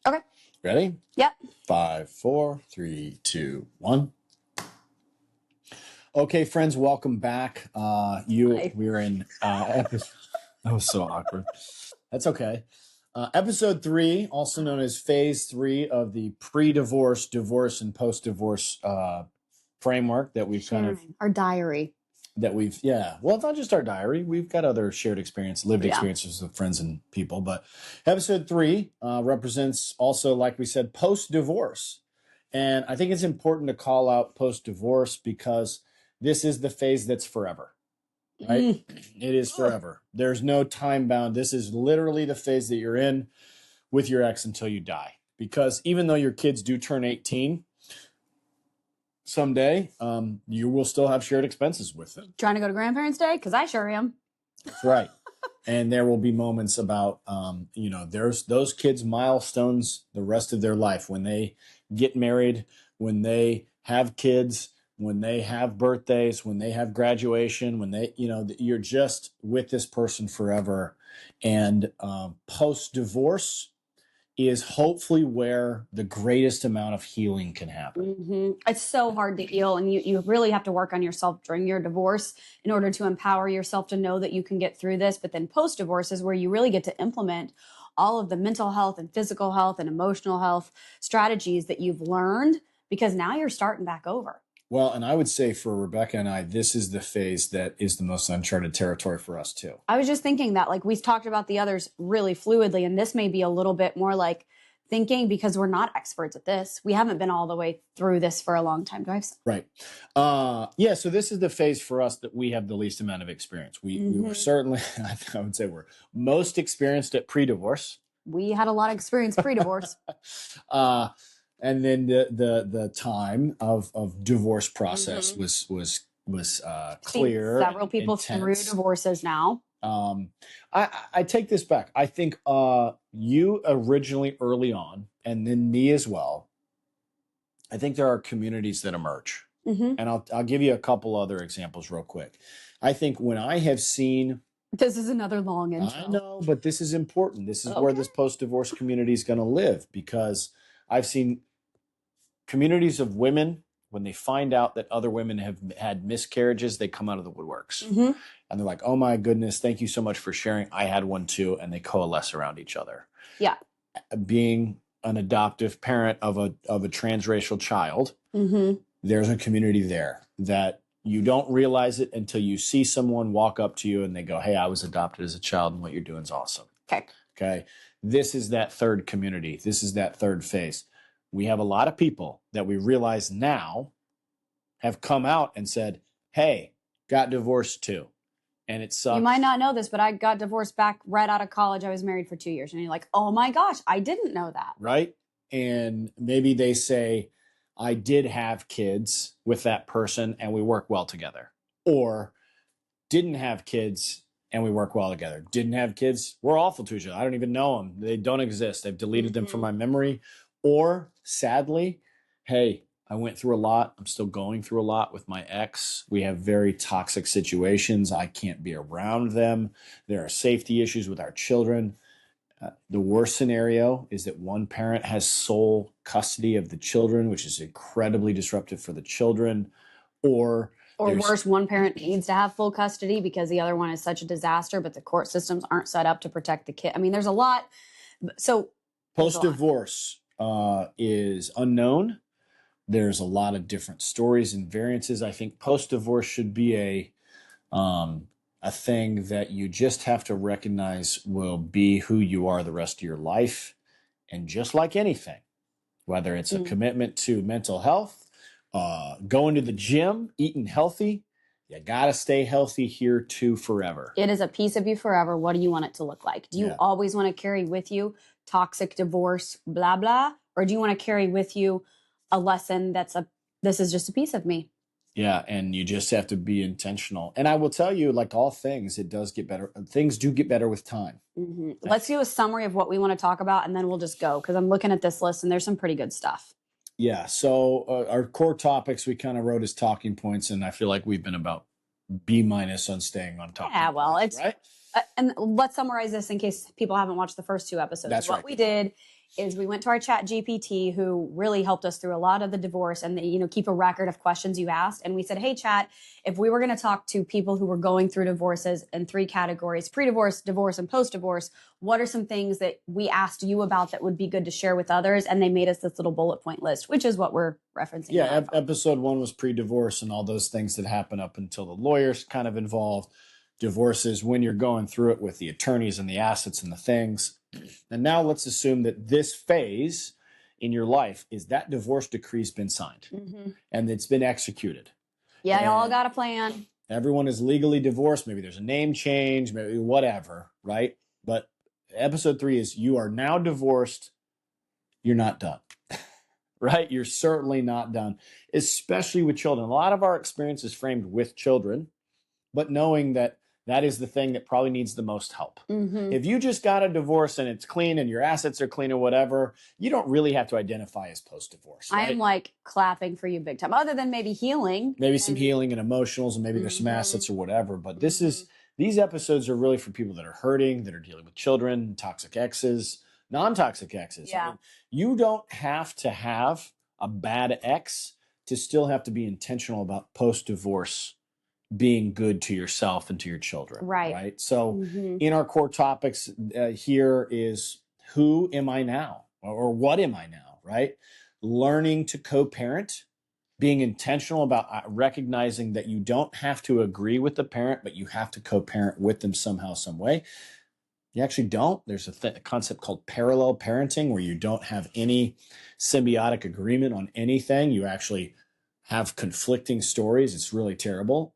Okay. Ready? Yep. 5, 4, 3, 2, 1. Okay, friends, welcome back. We're in episode. That was so awkward. That's okay. Episode 3, also known as Phase 3 of the pre-divorce, divorce, and post-divorce framework that we've our diary. Well, it's not just our diary. We've got other shared lived experiences with friends and people. But episode 3 represents also, like we said, post-divorce. And I think it's important to call out post-divorce because this is the phase that's forever, right? It is forever. There's no time bound. This is literally the phase that you're in with your ex until you die. Because even though your kids do turn 18, someday, you will still have shared expenses with them. Trying to go to Grandparents' Day? Because I sure am. That's right. And there will be moments about, there's those kids' milestones the rest of their life when they get married, when they have kids, when they have birthdays, when they have graduation, when they, you're just with this person forever. And post-divorce is hopefully where the greatest amount of healing can happen. It's so hard to heal, and you really have to work on yourself during your divorce in order to empower yourself to know that you can get through this. But then post-divorce is where you really get to implement all of the mental health and physical health and emotional health strategies that you've learned, because now you're starting back over. Well, and I would say for Rebecca and I, this is the phase that is the most uncharted territory for us too. I was just thinking that, like, we've talked about the others really fluidly, and this may be a little bit more like thinking, because we're not experts at this. We haven't been all the way through this for a long time. Right. So this is the phase for us that we have the least amount of experience. We were certainly, I would say we're most experienced at pre-divorce. We had a lot of experience pre-divorce. And then the time of divorce process was clear. Several people through divorces now. I take this back. I think you originally early on, and then me as well. I think there are communities that emerge, and I'll give you a couple other examples real quick. I think when I have seen. This is another long intro. I know, but this is important. This is where this post-divorce community is going to live, because I've seen communities of women, when they find out that other women have had miscarriages, they come out of the woodworks. And they're like, oh my goodness, thank you so much for sharing. I had one too. And they coalesce around each other. Yeah. Being an adoptive parent of a transracial child, there's a community there that you don't realize it until you see someone walk up to you and they go, hey, I was adopted as a child and what you're doing is awesome. Okay. This is that third community. This is that third phase. We have a lot of people that we realize now have come out and said, hey, got divorced too. And it sucks. You might not know this, but I got divorced back right out of college. I was married for 2 years. And you're like, oh my gosh, I didn't know that. Right. And maybe they say, I did have kids with that person and we work well together. Or didn't have kids and we work well together. Didn't have kids, we're awful to each other. I don't even know them. They don't exist. I've deleted them from my memory. Or sadly, hey, I went through a lot. I'm still going through a lot with my ex. We have very toxic situations. I can't be around them. There are safety issues with our children. The worst scenario is that one parent has sole custody of the children, which is incredibly disruptive for the children. Or worse, one parent needs to have full custody because the other one is such a disaster, but the court systems aren't set up to protect the kid. I mean, there's a lot. So post-divorce is unknown. There's a lot of different stories and variances. I think post-divorce should be a thing that you just have to recognize will be who you are the rest of your life. And just like anything, whether it's a commitment to mental health, going to the gym, eating healthy, you got to stay healthy here too forever. It is a piece of you forever. What do you want it to look like? Do you always want to carry with you toxic divorce, blah, blah? Or do you want to carry with you a lesson this is just a piece of me? Yeah, and you just have to be intentional. And I will tell you, like all things, it does get better. Things do get better with time. Let's do a summary of what we want to talk about, and then we'll just go, because I'm looking at this list, and there's some pretty good stuff. Yeah, so our core topics we kind of wrote as talking points, and I feel like we've been about B- on staying on talking Yeah, well, points, it's right. And let's summarize this in case people haven't watched the first two episodes. That's what right. we did is we went to our chat GPT, who really helped us through a lot of the divorce, and they, keep a record of questions you asked. And we said, hey, chat, if we were going to talk to people who were going through divorces in 3 categories, pre-divorce, divorce, and post-divorce, what are some things that we asked you about that would be good to share with others? And they made us this little bullet point list, which is what we're referencing. Yeah, episode 1 was pre-divorce and all those things that happen up until the lawyer's kind of involved. Divorces when you're going through it with the attorneys and the assets and the things. And now let's assume that this phase in your life is that divorce decree's been signed and it's been executed. Yeah, and y'all got a plan. Everyone is legally divorced. Maybe there's a name change, maybe whatever, right? But episode 3 is you are now divorced. You're not done, right? You're certainly not done, especially with children. A lot of our experience is framed with children, but knowing that that is the thing that probably needs the most help. If you just got a divorce and it's clean and your assets are clean or whatever, you don't really have to identify as post-divorce. Right? I am like clapping for you big time, other than maybe healing. Maybe some healing and emotionals, and maybe there's some assets or whatever. But these episodes are really for people that are hurting, that are dealing with children, toxic exes, non-toxic exes. Yeah. I mean, you don't have to have a bad ex to still have to be intentional about post-divorce being good to yourself and to your children. Right. So in our core topics here is, who am I now? Or what am I now? Right. Learning to co-parent, being intentional about recognizing that you don't have to agree with the parent, but you have to co-parent with them somehow, some way. You actually don't. There's a concept called parallel parenting, where you don't have any symbiotic agreement on anything. You actually have conflicting stories. It's really terrible.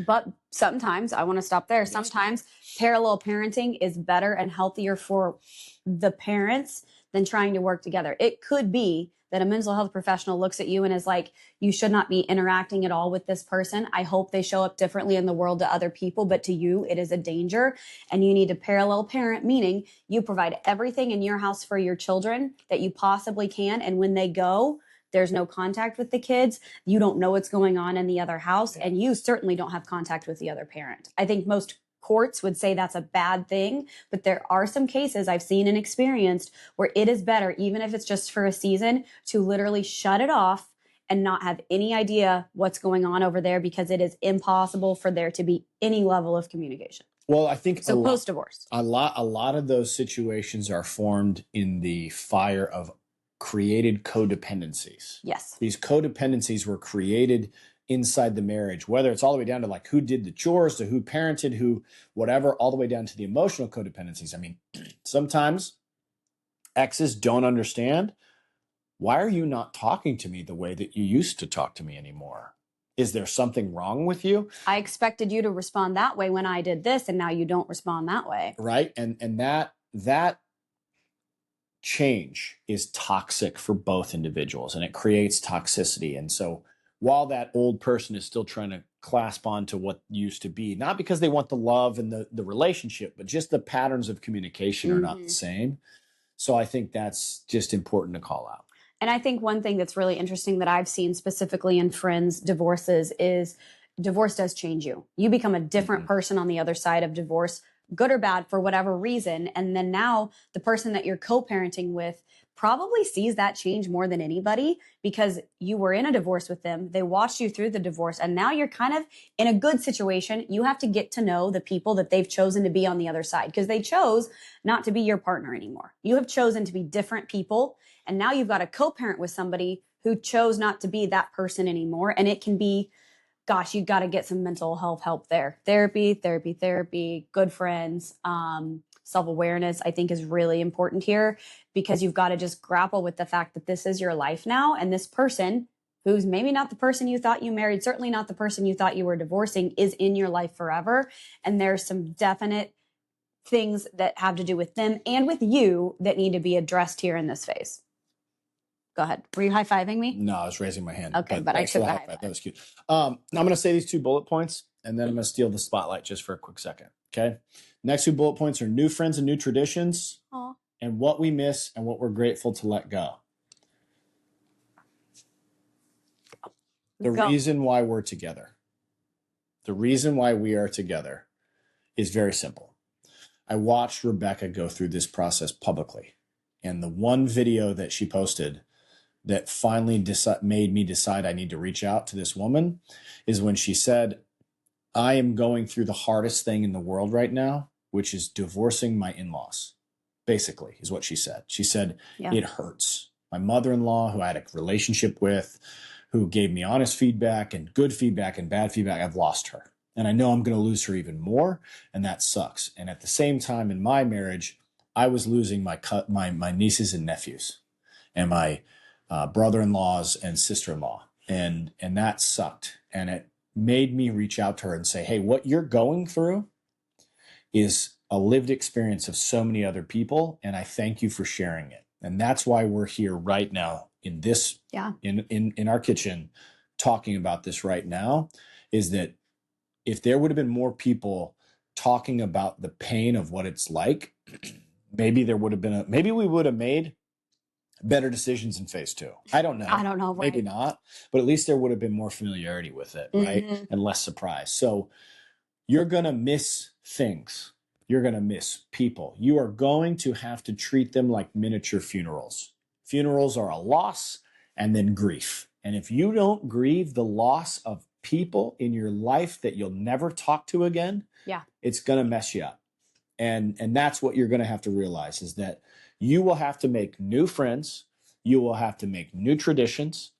But sometimes, I want to stop there. Sometimes parallel parenting is better and healthier for the parents than trying to work together. It could be that a mental health professional looks at you and is like, you should not be interacting at all with this person. I hope they show up differently in the world to other people, but to you, it is a danger. And you need to parallel parent, meaning you provide everything in your house for your children that you possibly can. And when they go, there's no contact with the kids. You don't know what's going on in the other house. And you certainly don't have contact with the other parent. I think most courts would say that's a bad thing, but there are some cases I've seen and experienced where it is better, even if it's just for a season, to literally shut it off and not have any idea what's going on over there, because it is impossible for there to be any level of communication. Well, I think so. Post-divorce, a lot of those situations are formed in the fire of created codependencies. Yes. These codependencies were created inside the marriage, whether it's all the way down to like who did the chores, to who parented, who, whatever, all the way down to the emotional codependencies. I mean, sometimes exes don't understand. Why are you not talking to me the way that you used to talk to me anymore? Is there something wrong with you? I expected you to respond that way when I did this, and now you don't respond that way. Right. And that change is toxic for both individuals, and it creates toxicity. And so while that old person is still trying to clasp on to what used to be, not because they want the love and the relationship, but just the patterns of communication are not the same. So I think that's just important to call out. And I think one thing that's really interesting that I've seen specifically in friends' divorces is divorce does change you. You become a different person on the other side of divorce, good or bad, for whatever reason. And then now the person that you're co-parenting with probably sees that change more than anybody, because you were in a divorce with them. They watched you through the divorce, and now you're kind of in a good situation. You have to get to know the people that they've chosen to be on the other side, because they chose not to be your partner anymore. You have chosen to be different people. And now you've got to co-parent with somebody who chose not to be that person anymore. And it can be, gosh, you've got to get some mental health help there. Therapy, good friends, self-awareness, I think, is really important here, because you've got to just grapple with the fact that this is your life now. And this person, who's maybe not the person you thought you married, certainly not the person you thought you were divorcing, is in your life forever. And there's some definite things that have to do with them and with you that need to be addressed here in this phase. Go ahead. Were you high-fiving me? No, I was raising my hand. Okay, but I took the high five. That was cute. I'm going to say these 2 bullet points, and then I'm going to steal the spotlight just for a quick second. Okay. Next 2 bullet points are new friends and new traditions. Aww. And what we miss and what we're grateful to let go. The reason why we're together, the reason why we are together is very simple. I watched Rebecca go through this process publicly. And the one video that she posted that finally made me decide I need to reach out to this woman is when she said, I am going through the hardest thing in the world right now, which is divorcing my in-laws, basically, is what she said. She said, It hurts. My mother-in-law, who I had a relationship with, who gave me honest feedback and good feedback and bad feedback, I've lost her. And I know I'm going to lose her even more, and that sucks. And at the same time in my marriage, I was losing my nieces and nephews and my brother-in-laws and sister-in-law. And that sucked. And it made me reach out to her and say, hey, what you're going through is a lived experience of so many other people. And I thank you for sharing it. And that's why we're here right now in this, in our kitchen, talking about this right now, is that if there would have been more people talking about the pain of what it's like, maybe there would have been maybe we would have made better decisions in phase 2. I don't know. Right? Maybe not, but at least there would have been more familiarity with it, right? And less surprise. So you're going to miss things. You're going to miss people. You are going to have to treat them like miniature funerals. Funerals are a loss and then grief. And if you don't grieve the loss of people in your life that you'll never talk to again, it's going to mess you up. And that's what you're going to have to realize, is that you will have to make new friends. You will have to make new traditions.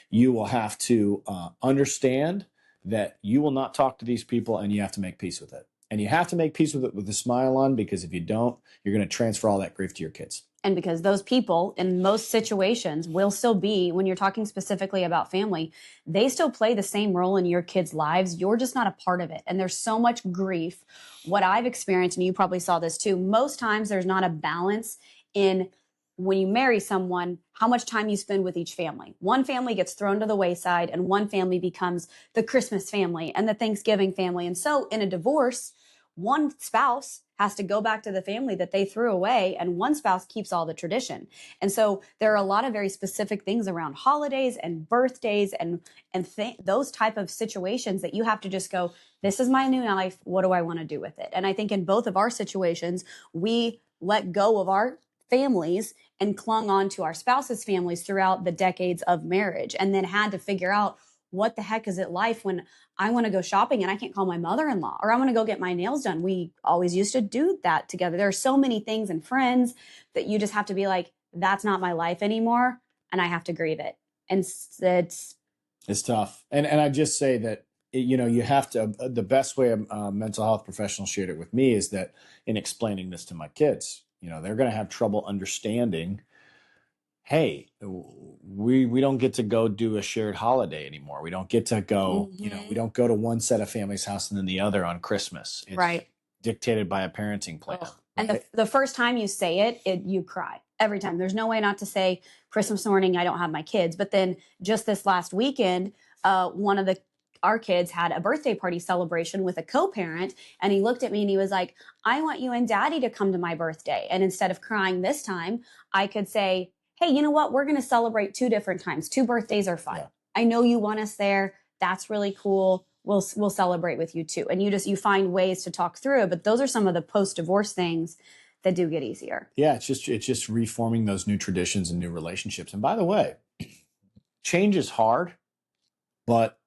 You will have to understand that you will not talk to these people, and you have to make peace with it. And you have to make peace with it with a smile on, because if you don't, you're going to transfer all that grief to your kids. And because those people in most situations will still be, when you're talking specifically about family, they still play the same role in your kids' lives. You're just not a part of it. And there's so much grief. What I've experienced, and you probably saw this too, most times there's not a balance in, when you marry someone, how much time you spend with each family. One family gets thrown to the wayside, and one family becomes the Christmas family and the Thanksgiving family. And so in a divorce, one spouse has to go back to the family that they threw away, and one spouse keeps all the tradition. And so there are a lot of very specific things around holidays and birthdays and those type of situations that you have to just go, this is my new life. What do I want to do with it? And I think in both of our situations, we let go of our families and clung on to our spouses' families throughout the decades of marriage, and then had to figure out, what the heck is it like when I want to go shopping and I can't call my mother-in-law, or I want to go get my nails done. We always used to do that together. There are so many things and friends that you just have to be like, that's not my life anymore, and I have to grieve it. And it's tough. And I just say that, you have to, the best way a mental health professional shared it with me is that in explaining this to my kids, they're going to have trouble understanding, hey, we don't get to go do a shared holiday anymore. We don't get to go, we don't go to one set of family's house and then the other on Christmas. It's dictated by a parenting plan. Right? And the first time you say it, you cry every time. There's no way not to say Christmas morning, I don't have my kids. But then just this last weekend, one of our kids had a birthday party celebration with a co-parent, and he looked at me and he was like, I want you and daddy to come to my birthday. And instead of crying this time, I could say, hey, you know what? We're going to celebrate 2 different times. 2 birthdays are fine. Yeah. I know you want us there. That's really cool. We'll celebrate with you too. And you find ways to talk through it. But those are some of the post-divorce things that do get easier. Yeah, it's just reforming those new traditions and new relationships. And by the way, change is hard, but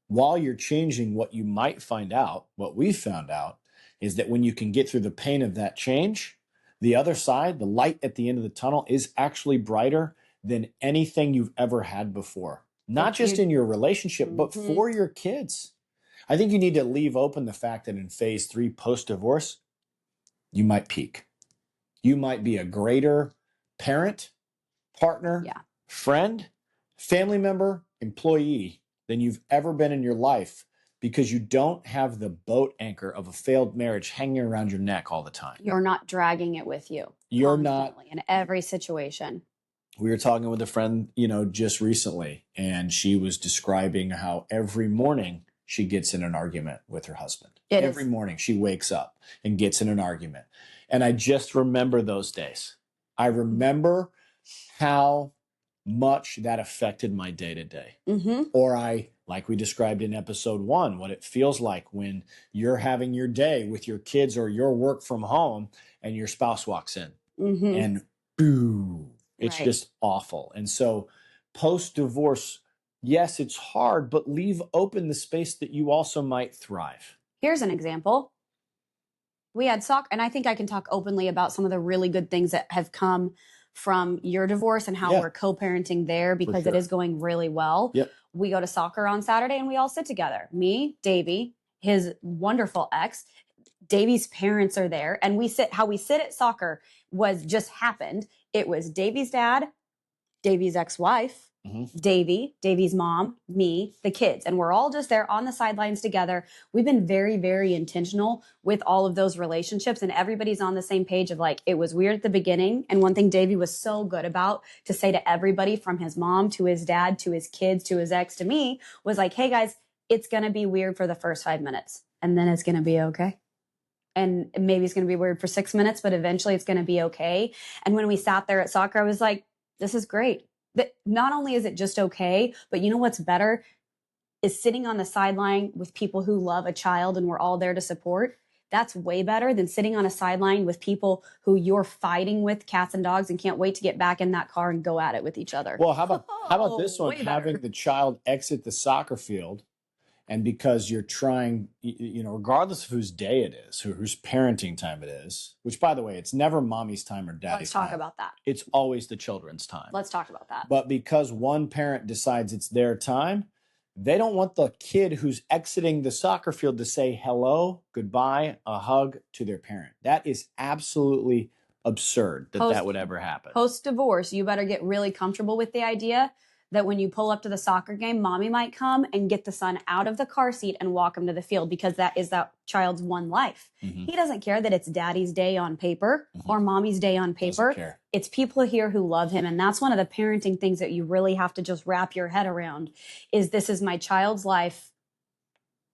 while you're changing, what you might find out, what we found out, is that when you can get through the pain of that change, the other side, the light at the end of the tunnel, is actually brighter than anything you've ever had before. Not just in your relationship, but for your kids. I think you need to leave open the fact that in phase 3 post-divorce, you might peak. You might be a greater parent, partner, friend, family member, employee than you've ever been in your life, because you don't have the boat anchor of a failed marriage hanging around your neck all the time. You're not dragging it with you. You're not in every situation. We were talking with a friend, just recently, and she was describing how every morning she gets in an argument with her husband. Every morning she wakes up and gets in an argument. And I just remember those days. I remember how much that affected my day to day. Or like we described in episode 1, what it feels like when you're having your day with your kids or your work from home and your spouse walks in. And boo. It's Right. just awful. And so post-divorce, yes, it's hard, but leave open the space that you also might thrive. Here's an example. We had soccer, and I think I can talk openly about some of the really good things that have come from your divorce and how Yeah. we're co-parenting there because it sure. is going really well. Yep. We go to soccer on Saturday and we all sit together. Me, Davey, his wonderful ex, Davey's parents are there, and we sit. How we sit at soccer was just happened. It was Davey's dad, Davey's ex-wife, Davey's mom, me, the kids, and we're all just there on the sidelines together. We've been very, very intentional with all of those relationships, and everybody's on the same page of like, it was weird at the beginning. And one thing Davey was so good about to say to everybody, from his mom to his dad to his kids to his ex to me, was like, hey guys, it's going to be weird for the first 5 minutes, and then it's going to be okay. And maybe it's going to be weird for 6 minutes, but eventually it's going to be okay. And when we sat there at soccer, I was like, this is great. That not only is it just okay, but you know what's better is sitting on the sideline with people who love a child and we're all there to support. That's way better than sitting on a sideline with people who you're fighting with, cats and dogs, and can't wait to get back in that car and go at it with each other. Well, how about this one? Way better. Having the child exit the soccer field, and because you're trying, regardless of whose day it is, whose parenting time it is, which, by the way, it's never mommy's time or daddy's time. Let's talk about that. It's always the children's time. Let's talk about that. But because one parent decides it's their time, they don't want the kid who's exiting the soccer field to say hello, goodbye, a hug to their parent. That is absolutely absurd that would ever happen. Post-divorce, you better get really comfortable with the idea that when you pull up to the soccer game, mommy might come and get the son out of the car seat and walk him to the field, because that is that child's one life. He doesn't care that it's daddy's day on paper or mommy's day on paper. It's people here who love him. And that's one of the parenting things that you really have to just wrap your head around is this is my child's life,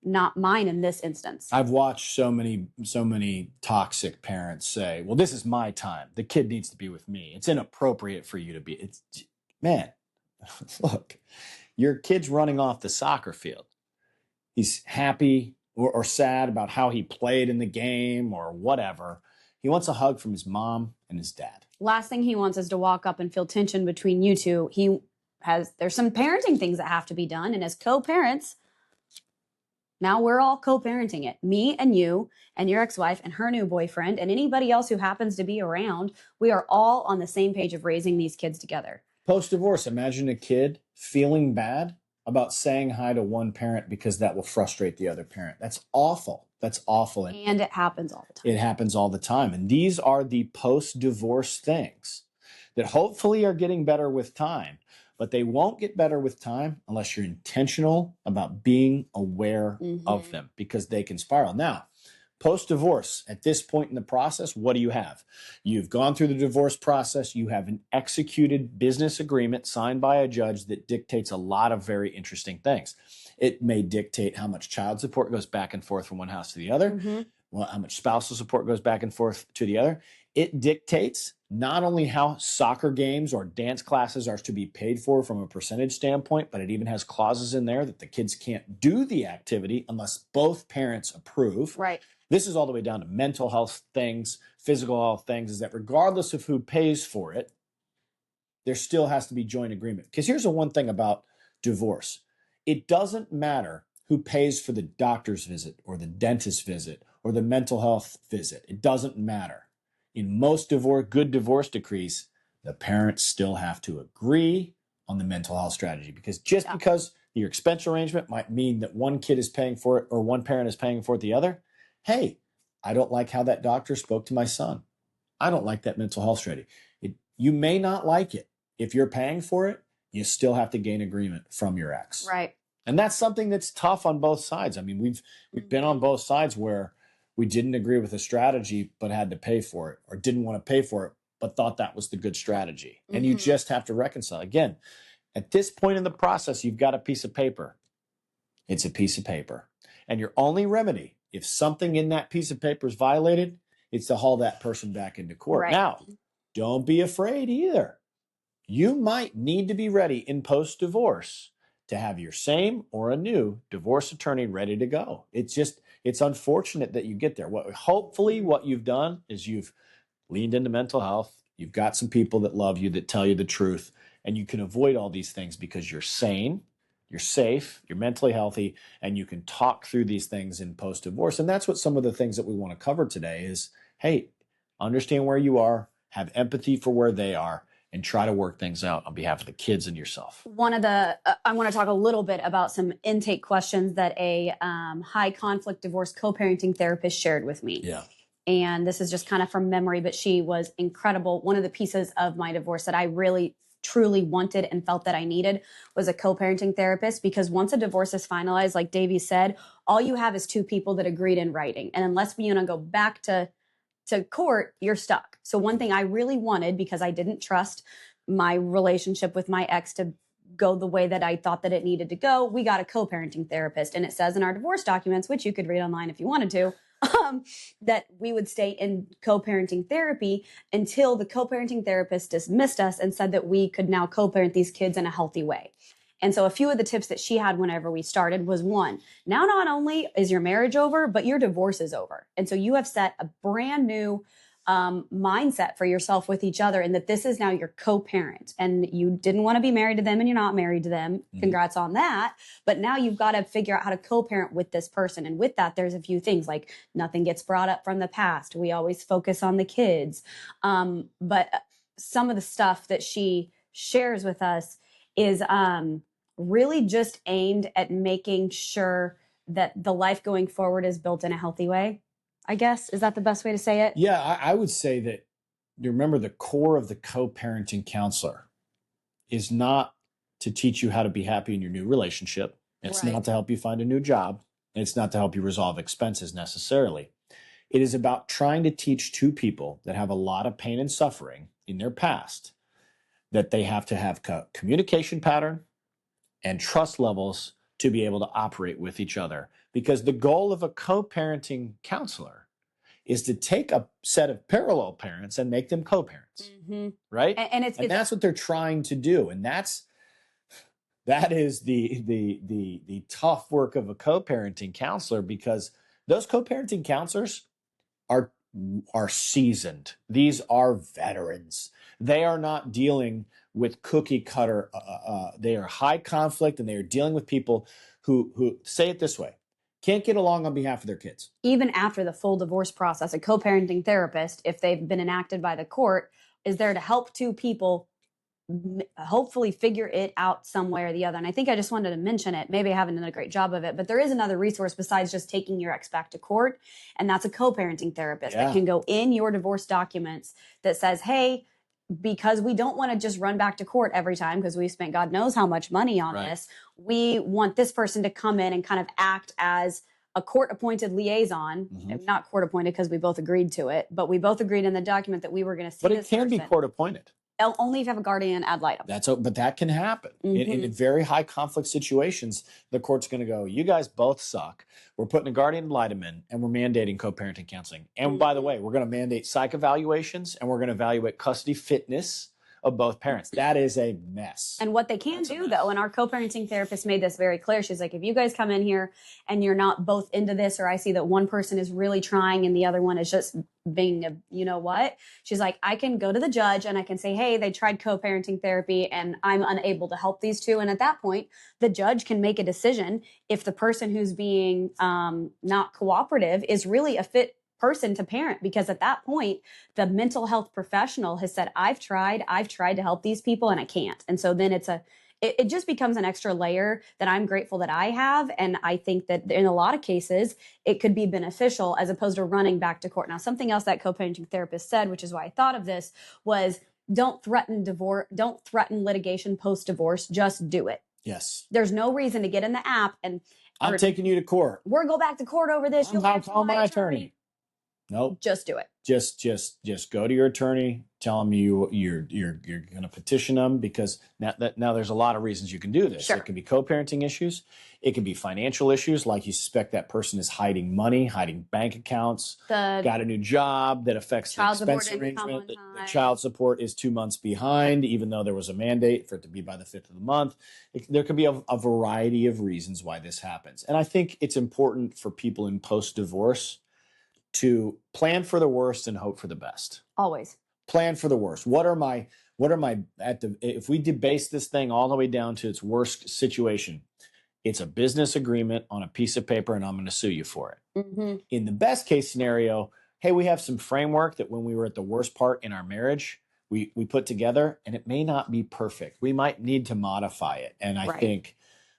not mine in this instance. I've watched so many toxic parents say, well, this is my time. The kid needs to be with me. It's inappropriate for you to be. Man, look, your kid's running off the soccer field. He's happy or sad about how he played in the game or whatever. He wants a hug from his mom and his dad. Last thing he wants is to walk up and feel tension between you two. There's some parenting things that have to be done. And as co-parents, now we're all co-parenting it. Me and you and your ex-wife and her new boyfriend and anybody else who happens to be around, we are all on the same page of raising these kids together. Post-divorce, imagine a kid feeling bad about saying hi to one parent because that will frustrate the other parent. That's awful. That's awful. And it happens all the time. It happens all the time. And these are the post-divorce things that hopefully are getting better with time. But they won't get better with time unless you're intentional about being aware of them, because they can spiral. Now, post-divorce, at this point in the process, what do you have? You've gone through the divorce process. You have an executed business agreement signed by a judge that dictates a lot of very interesting things. It may dictate how much child support goes back and forth from one house to the other, how much spousal support goes back and forth to the other. It dictates not only how soccer games or dance classes are to be paid for from a percentage standpoint, but it even has clauses in there that the kids can't do the activity unless both parents approve. Right. This is all the way down to mental health things, physical health things, is that regardless of who pays for it, there still has to be joint agreement. Because here's the one thing about divorce. It doesn't matter who pays for the doctor's visit or the dentist visit or the mental health visit. It doesn't matter. In most good divorce decrees, the parents still have to agree on the mental health strategy, because because your expense arrangement might mean that one kid is paying for it or one parent is paying for it the other. Hey, I don't like how that doctor spoke to my son. I don't like that mental health strategy. You may not like it. If you're paying for it, you still have to gain agreement from your ex. Right. And that's something that's tough on both sides. I mean, we've been on both sides where we didn't agree with a strategy but had to pay for it, or didn't want to pay for it but thought that was the good strategy. And you just have to reconcile. Again, at this point in the process, you've got a piece of paper. It's a piece of paper. And your only remedy, if something in that piece of paper is violated, it's to haul that person back into court. Right. Now, don't be afraid either. You might need to be ready in post-divorce to have your same or a new divorce attorney ready to go. It's unfortunate that you get there. Hopefully what you've done is you've leaned into mental health, You've got some people that love you, that tell you the truth, and you can avoid all these things because you're sane, you're safe, you're mentally healthy, and you can talk through these things in post-divorce. And that's what some of the things that we want to cover today is, hey, understand where you are, have empathy for where they are, and try to work things out on behalf of the kids and yourself. I want to talk a little bit about some intake questions that a high conflict divorce co-parenting therapist shared with me. Yeah. And this is just kind of from memory, but she was incredible. One of the pieces of my divorce that I really truly wanted and felt that I needed was a co-parenting therapist, because once a divorce is finalized, like Davey said, all you have is two people that agreed in writing. And unless we go back to court, you're stuck. So one thing I really wanted, because I didn't trust my relationship with my ex to go the way that I thought that it needed to go, we got a co-parenting therapist. And it says in our divorce documents, which you could read online if you wanted to, that we would stay in co-parenting therapy until the co-parenting therapist dismissed us and said that we could now co-parent these kids in a healthy way. And so a few of the tips that she had whenever we started was, one, now not only is your marriage over, but your divorce is over. And so you have set a brand new mindset for yourself with each other, and that this is now your co-parent, and you didn't want to be married to them and you're not married to them. Congrats on that. But now you've got to figure out how to co-parent with this person. And with that, there's a few things like nothing gets brought up from the past. We always focus on the kids. But some of the stuff that she shares with us is really just aimed at making sure that the life going forward is built in a healthy way. I guess, is that the best way to say it? Yeah, I would say that, you remember, the core of the co-parenting counselor is not to teach you how to be happy in your new relationship. It's Right. not to help you find a new job. And it's not to help you resolve expenses necessarily. It is about trying to teach two people that have a lot of pain and suffering in their past that they have to have communication pattern and trust levels to be able to operate with each other. Because the goal of a co-parenting counselor is to take a set of parallel parents and make them co-parents, right? And that's what they're trying to do. And that is the tough work of a co-parenting counselor, because those co-parenting counselors are seasoned. These are veterans. They are not dealing with cookie cutter. They are high conflict, and they are dealing with people who, say it this way, can't get along on behalf of their kids. Even after the full divorce process, a co-parenting therapist, if they've been enacted by the court, is there to help two people hopefully figure it out some way or the other. And I think I just wanted to mention it. Maybe I haven't done a great job of it, but there is another resource besides just taking your ex back to court. And that's a co-parenting therapist that can go in your divorce documents that says, hey, because we don't want to just run back to court every time, because we've spent God knows how much money on this. We want this person to come in and kind of act as a court-appointed liaison, not court-appointed because we both agreed to it, but we both agreed in the document that we were going to see this person. But it can be court-appointed. Only if you have a guardian ad litem. But that can happen. In very high conflict situations, the court's going to go, you guys both suck. We're putting a guardian ad litem in, and we're mandating co-parenting counseling. And by the way, we're going to mandate psych evaluations, and we're going to evaluate custody fitness of both parents. That is a mess. And what they can do, though, and our co-parenting therapist made this very clear. She's like, if you guys come in here and you're not both into this, or I see that one person is really trying and the other one is just being a, you know what? She's like, I can go to the judge and I can say, hey, they tried co-parenting therapy and I'm unable to help these two. And at that point, the judge can make a decision if the person who's being not cooperative is really a fit person to parent, because at that point the mental health professional has said, I've tried to help these people and I can't. And so then it just becomes an extra layer that I'm grateful that I have. And I think that in a lot of cases it could be beneficial as opposed to running back to court. Now, something else that co-parenting therapist said, which is why I thought of this, was don't threaten litigation post-divorce, just do it. Yes. There's no reason to get in the app and I'm taking you to court. We're go back to court over this. I'll call my attorney. Nope. Just do it. Just go to your attorney. Tell them you're going to petition them, because now there's a lot of reasons you can do this. Sure. It can be co-parenting issues. It can be financial issues, like you suspect that person is hiding money, hiding bank accounts, got a new job that affects the expense arrangement. The child support is 2 months behind, even though there was a mandate for it to be by the 5th of the month. There can be a variety of reasons why this happens. And I think it's important for people in post-divorce to plan for the worst and hope for the best. Always. plan for the worst. If we debase this thing all the way down to its worst situation, it's a business agreement on a piece of paper and I'm going to sue you for it. Mm-hmm. In the best case scenario, hey, we have some framework that when we were at the worst part in our marriage, we put together, and it may not be perfect. We might need to modify it. And I think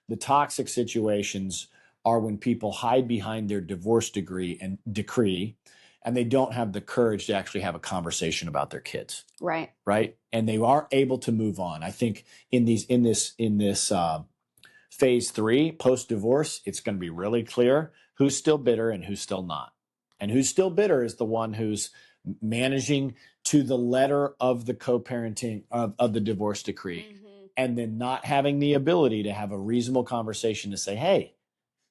the toxic situations are when people hide behind their divorce decree and they don't have the courage to actually have a conversation about their kids. Right. And they aren't able to move on. I think in this phase 3, post-divorce, it's going to be really clear who's still bitter and who's still not. And who's still bitter is the one who's managing to the letter of the co-parenting of the divorce decree, and then not having the ability to have a reasonable conversation to say, hey,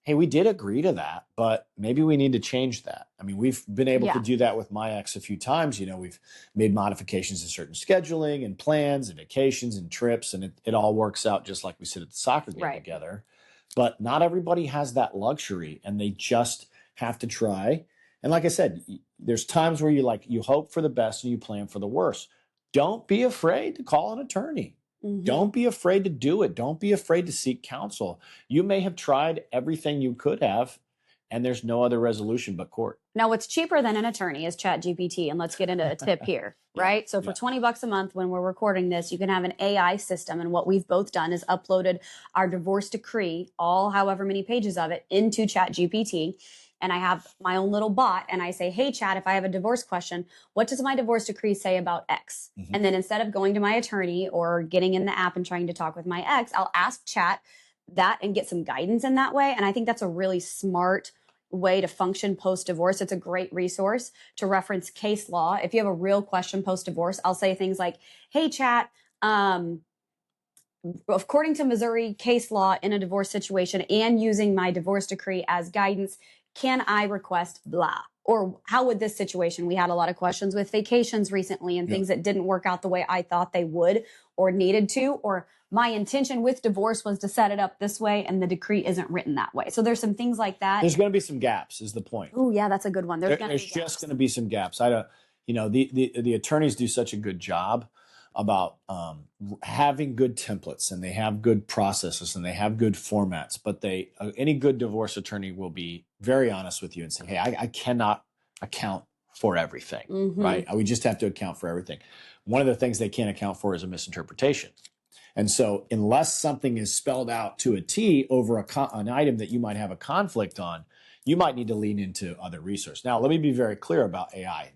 we did agree to that, but maybe we need to change that. I mean, we've been able to do that with my ex a few times. We've made modifications to certain scheduling and plans and vacations and trips, and it all works out just like we sit at the soccer game together. But not everybody has that luxury, and they just have to try. And like I said, there's times where you hope for the best and you plan for the worst. Don't be afraid to call an attorney. Don't be afraid to do it. Don't be afraid to seek counsel. You may have tried everything you could have, and there's no other resolution but court. Now, what's cheaper than an attorney is ChatGPT, and let's get into a tip here, right? So for $20 a month when we're recording this, you can have an AI system, and what we've both done is uploaded our divorce decree, all however many pages of it, into ChatGPT. And I have my own little bot, and I say, hey, Chat, if I have a divorce question, what does my divorce decree say about X? And then instead of going to my attorney or getting in the app and trying to talk with my ex, I'll ask Chat that and get some guidance in that way. And I think that's a really smart way to function post-divorce. It's a great resource to reference case law. If you have a real question post-divorce, I'll say things like, hey, Chat, according to Missouri case law in a divorce situation and using my divorce decree as guidance, can I request blah? Or how would this situation? We had a lot of questions with vacations recently and things that didn't work out the way I thought they would or needed to, or my intention with divorce was to set it up this way and the decree isn't written that way. So there's some things like that. There's going to be some gaps is the point. Oh yeah, that's a good one. There's just going to be some gaps. The attorneys do such a good job about having good templates, and they have good processes and they have good formats, but any good divorce attorney will be very honest with you and say, hey, I cannot account for everything, right? We just have to account for everything. One of the things they can't account for is a misinterpretation. And so unless something is spelled out to a T over an item that you might have a conflict on, you might need to lean into other resources. Now, let me be very clear about AI.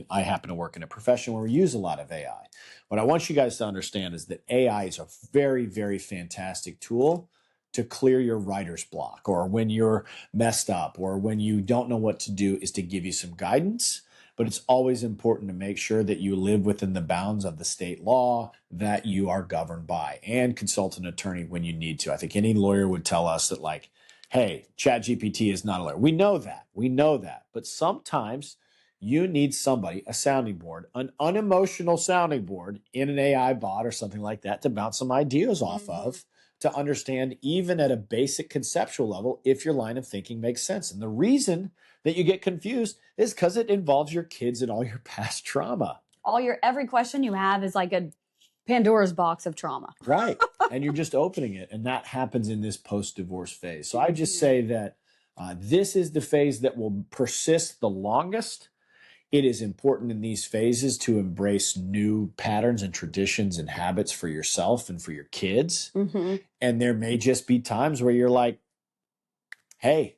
I happen to work in a profession where we use a lot of AI. What I want you guys to understand is that AI is a very, very fantastic tool to clear your writer's block, or when you're messed up, or when you don't know what to do, is to give you some guidance. But it's always important to make sure that you live within the bounds of the state law that you are governed by, and consult an attorney when you need to. I think any lawyer would tell us that, like, hey, ChatGPT is not a lawyer. We know that. But sometimes you need somebody, a sounding board, an unemotional sounding board in an AI bot or something like that to bounce some ideas off of, to understand, even at a basic conceptual level, if your line of thinking makes sense. And the reason that you get confused is because it involves your kids and all your past trauma. Every question you have is like a Pandora's box of trauma. Right. And you're just opening it. And that happens in this post-divorce phase. So I just say that this is the phase that will persist the longest. It is important in these phases to embrace new patterns and traditions and habits for yourself and for your kids. And there may just be times where you're like, hey,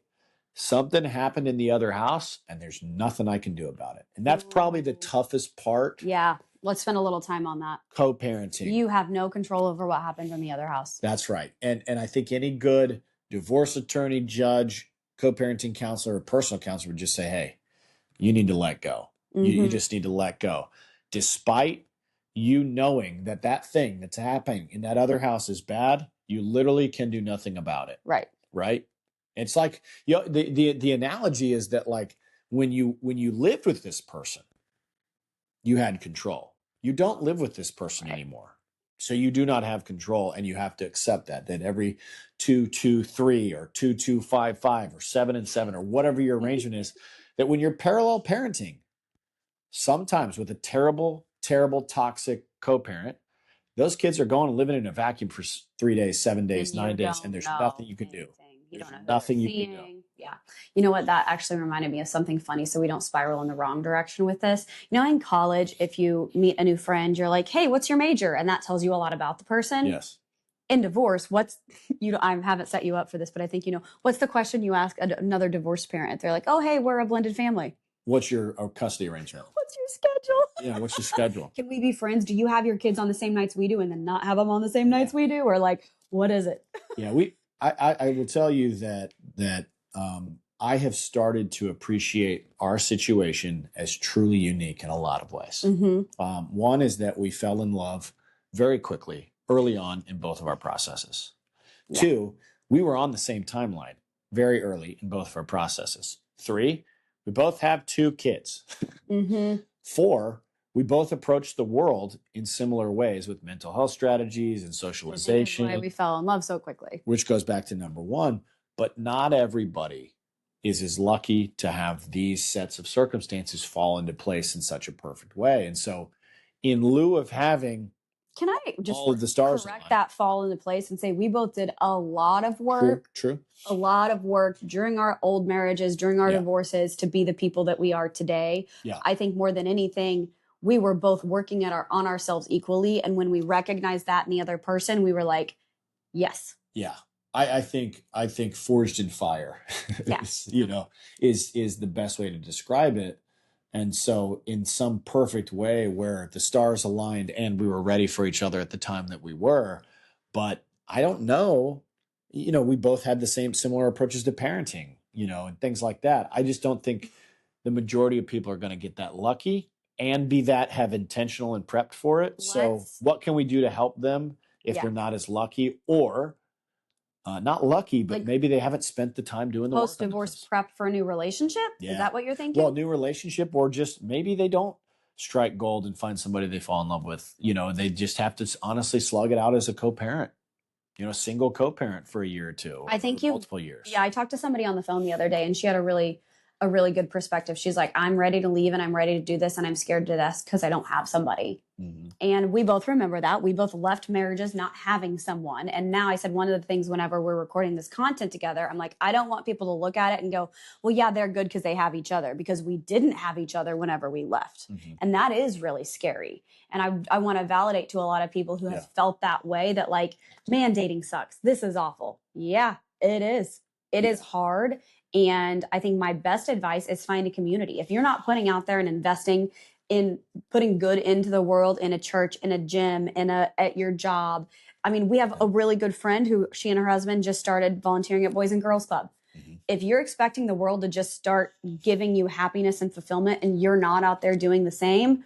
something happened in the other house and there's nothing I can do about it. And that's probably the toughest part. Yeah. Let's spend a little time on that. Co-parenting. You have no control over what happens in the other house. That's right. And I think any good divorce attorney, judge, co-parenting counselor, or personal counselor would just say, hey, you need to let go. You just need to let go. Despite you knowing that thing that's happening in that other house is bad, you literally can do nothing about it. Right. It's like, the analogy is that, like, when you lived with this person, you had control. You don't live with this person anymore. So you do not have control, and you have to accept that every 2-2-3 or 2-2-5-5 or 7-7 or whatever your arrangement is, that when you're parallel parenting, sometimes with a terrible terrible, toxic co-parent, those kids are going and living in a vacuum for 3 days, 7 days, And you 9 days, and don't there's know nothing you can do. anything. You There's don't know who nothing they're you can do. seeing. Yeah. You know what? That actually reminded me of something funny so we don't spiral in the wrong direction with this. You know, in college, if you meet a new friend, you're like, hey, what's your major? And that tells you a lot about the person. Yes. In divorce, what's, you know, I haven't set you up for this, but I think, you know, what's the question you ask another divorced parent? They're like, oh, hey, we're a blended family. What's your custody arrangement? What's your schedule? Yeah, what's your schedule? Can we be friends? Do you have your kids on the same nights we do and then not have them on the same nights we do? Or like, what is it? Yeah, I will tell you that I have started to appreciate our situation as truly unique in a lot of ways. One is that we fell in love very quickly, early on in both of our processes. Yeah. 2, we were on the same timeline very early in both of our processes. 3, we both have 2 kids. 4, we both approach the world in similar ways with mental health strategies and socialization. Why we fell in love so quickly. Which goes back to number 1. But not everybody is as lucky to have these sets of circumstances fall into place in such a perfect way. And so, in lieu of having Can I just all of the stars correct that fall into place and say we both did a lot of work? True. A lot of work during our old marriages, during our divorces to be the people that we are today. Yeah. I think more than anything, we were both working on ourselves equally. And when we recognized that in the other person, we were like, yes. Yeah. I think forged in fire, Yes. is the best way to describe it. And so in some perfect way where the stars aligned and we were ready for each other at the time that we were, but I don't know, we both had the similar approaches to parenting, and things like that. I just don't think the majority of people are going to get that lucky and have intentional and prepped for it. So what can we do to help them if they're not as lucky or not lucky, but maybe they haven't spent the time doing the work. Post-divorce prep for a new relationship? Yeah. Is that what you're thinking? Well, new relationship, or just maybe they don't strike gold and find somebody they fall in love with. They just have to honestly slug it out as a co-parent. Single co-parent for a year or 2. I think multiple years. Yeah, I talked to somebody on the phone the other day, and she had a really good perspective. She's like, I'm ready to leave and I'm ready to do this, and I'm scared to death because I don't have somebody. And we both remember that. We both left marriages not having someone. And now I said one of the things whenever we're recording this content together, I'm like, I don't want people to look at it and go, well, yeah, they're good because they have each other, because we didn't have each other whenever we left. And that is really scary. And I want to validate to a lot of people who have felt that way, that like, man, dating sucks. This is awful. Yeah, it is. It is hard. And I think my best advice is find a community. If you're not putting out there and investing in putting good into the world, in a church, in a gym, at your job. I mean, we have a really good friend who she and her husband just started volunteering at Boys and Girls Club. If you're expecting the world to just start giving you happiness and fulfillment and you're not out there doing the same,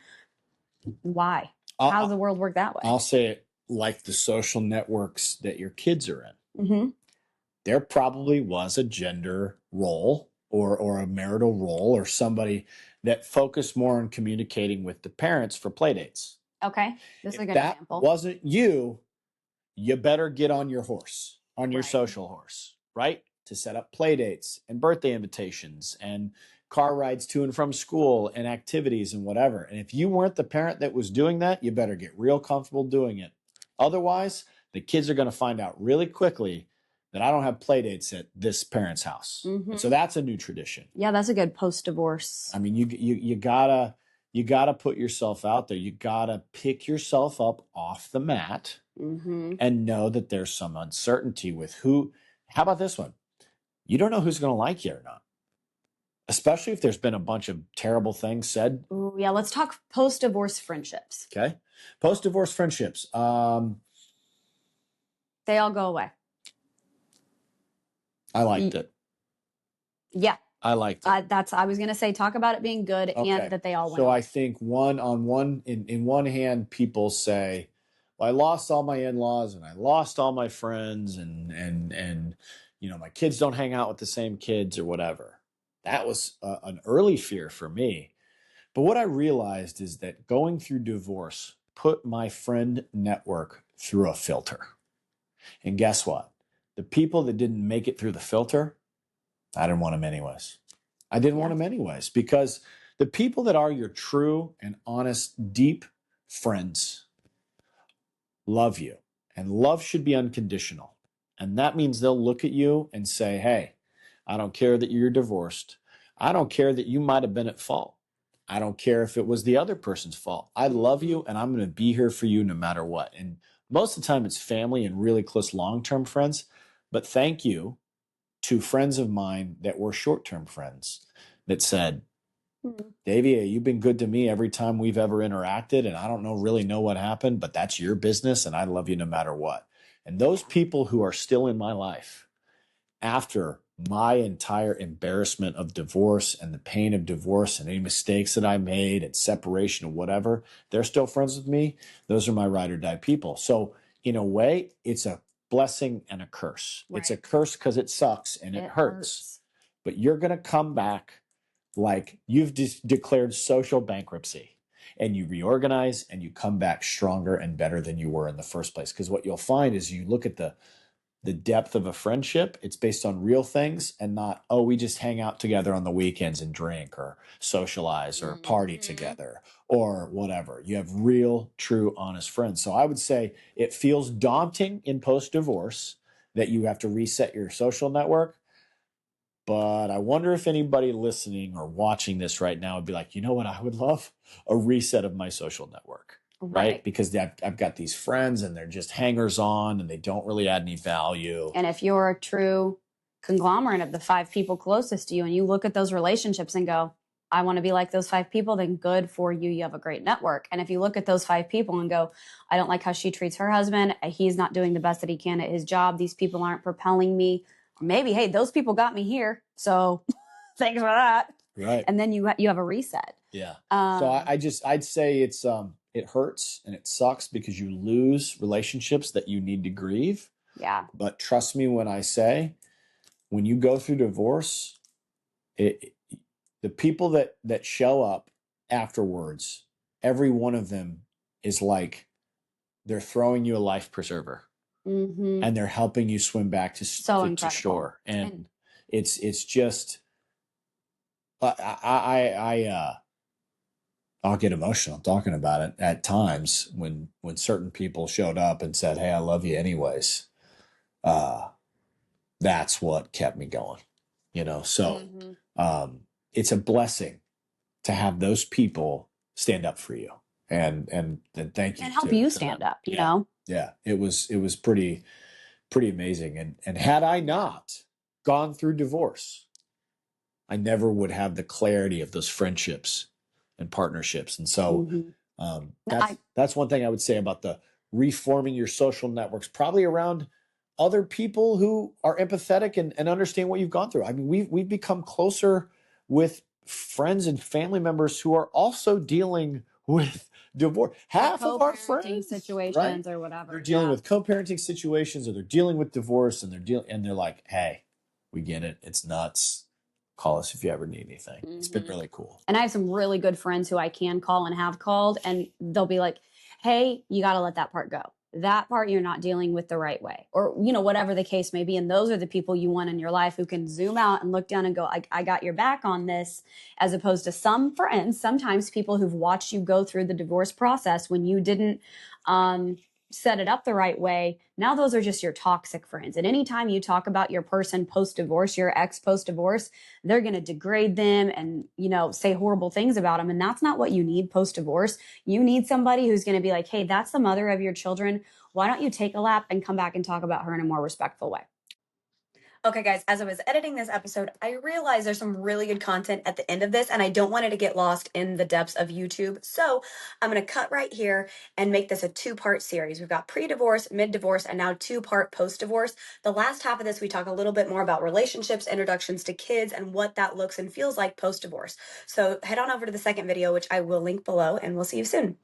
why? How does the world work that way? I'll say it like the social networks that your kids are in. There probably was a gender role or a marital role or somebody that focused more on communicating with the parents for play dates. Okay, this is a good example. If that wasn't you, you better get on your horse, on your social horse, right? To set up play dates and birthday invitations and car rides to and from school and activities and whatever. And if you weren't the parent that was doing that, you better get real comfortable doing it. Otherwise, the kids are going to find out really quickly that I don't have play dates at this parent's house. And so that's a new tradition. Yeah, that's a good post-divorce. I mean, you gotta put yourself out there. You gotta pick yourself up off the mat and know that there's some uncertainty with who. How about this one? You don't know who's going to like you or not, especially if there's been a bunch of terrible things said. Ooh, yeah, let's talk post-divorce friendships. Okay, post-divorce friendships. They all go away. I liked it. Yeah. I liked it. I was going to say, talk about it being good and that they all went. So I think in one hand, people say, well, I lost all my in-laws and I lost all my friends and my kids don't hang out with the same kids or whatever. That was an early fear for me. But what I realized is that going through divorce put my friend network through a filter. And guess what? The people that didn't make it through the filter, I didn't want them anyways. I didn't want them anyways, because the people that are your true and honest, deep friends love you, and love should be unconditional. And that means they'll look at you and say, hey, I don't care that you're divorced. I don't care that you might have been at fault. I don't care if it was the other person's fault. I love you and I'm going to be here for you no matter what. And most of the time it's family and really close long-term friends. But thank you to friends of mine that were short-term friends that said, Davey, you've been good to me every time we've ever interacted, and I don't really know what happened, but that's your business, and I love you no matter what. And those people who are still in my life after my entire embarrassment of divorce and the pain of divorce and any mistakes that I made and separation or whatever, they're still friends with me. Those are my ride or die people. So in a way, it's a blessing and a curse. Right. It's a curse because it sucks and it hurts. But you're going to come back like you've declared social bankruptcy, and you reorganize and you come back stronger and better than you were in the first place. Because what you'll find is you look at the depth of a friendship, it's based on real things and not, oh, we just hang out together on the weekends and drink or socialize or party together or whatever. You have real, true, honest friends. So I would say it feels daunting in post-divorce that you have to reset your social network. But I wonder if anybody listening or watching this right now would be like, you know what, I would love a reset of my social network, right? Because I've got these friends and they're just hangers on and they don't really add any value. And if you're a true conglomerate of the 5 people closest to you and you look at those relationships and go, I want to be like those 5 people, then good for you. You have a great network. And if you look at those 5 people and go, I don't like how she treats her husband. He's not doing the best that he can at his job. These people aren't propelling me. Maybe, hey, those people got me here, so thanks for that. Right. And then you have a reset. Yeah. So I'd say it's it hurts and it sucks because you lose relationships that you need to grieve. Yeah. But trust me when I say, when you go through divorce, the people that show up afterwards, every one of them is like they're throwing you a life preserver. Mm-hmm. And they're helping you swim back to shore. And it's just, I'll get emotional talking about it at times when certain people showed up and said, hey, I love you anyways. That's what kept me going, so it's a blessing to have those people stand up for you and thank you and help you stand up, you know? Yeah, it was pretty amazing. And had I not gone through divorce, I never would have the clarity of those friendships and partnerships. And so that's one thing I would say about the reforming your social networks, probably around other people who are empathetic and understand what you've gone through. I mean, we've become closer with friends and family members who are also dealing with divorce. Half of our friends situations, right? Or whatever. They're dealing with co-parenting situations, or they're dealing with divorce, and they're like, hey, we get it. It's nuts. Call us if you ever need anything. It's been really cool. And I have some really good friends who I can call and have called, and they'll be like, hey, you got to let that part go. That part you're not dealing with the right way, or, whatever the case may be. And those are the people you want in your life who can zoom out and look down and go, I got your back on this, as opposed to some friends, sometimes people who've watched you go through the divorce process when you didn't, set it up the right way. Now those are just your toxic friends. And anytime you talk about your person post-divorce, your ex post-divorce, they're going to degrade them and, say horrible things about them. And that's not what you need post-divorce. You need somebody who's going to be like, hey, that's the mother of your children. Why don't you take a lap and come back and talk about her in a more respectful way? Okay, guys, as I was editing this episode, I realized there's some really good content at the end of this, and I don't want it to get lost in the depths of YouTube. So I'm going to cut right here and make this a 2-part series. We've got pre-divorce, mid-divorce, and now 2-part post-divorce. The last half of this, we talk a little bit more about relationships, introductions to kids, and what that looks and feels like post-divorce. So head on over to the second video, which I will link below, and we'll see you soon.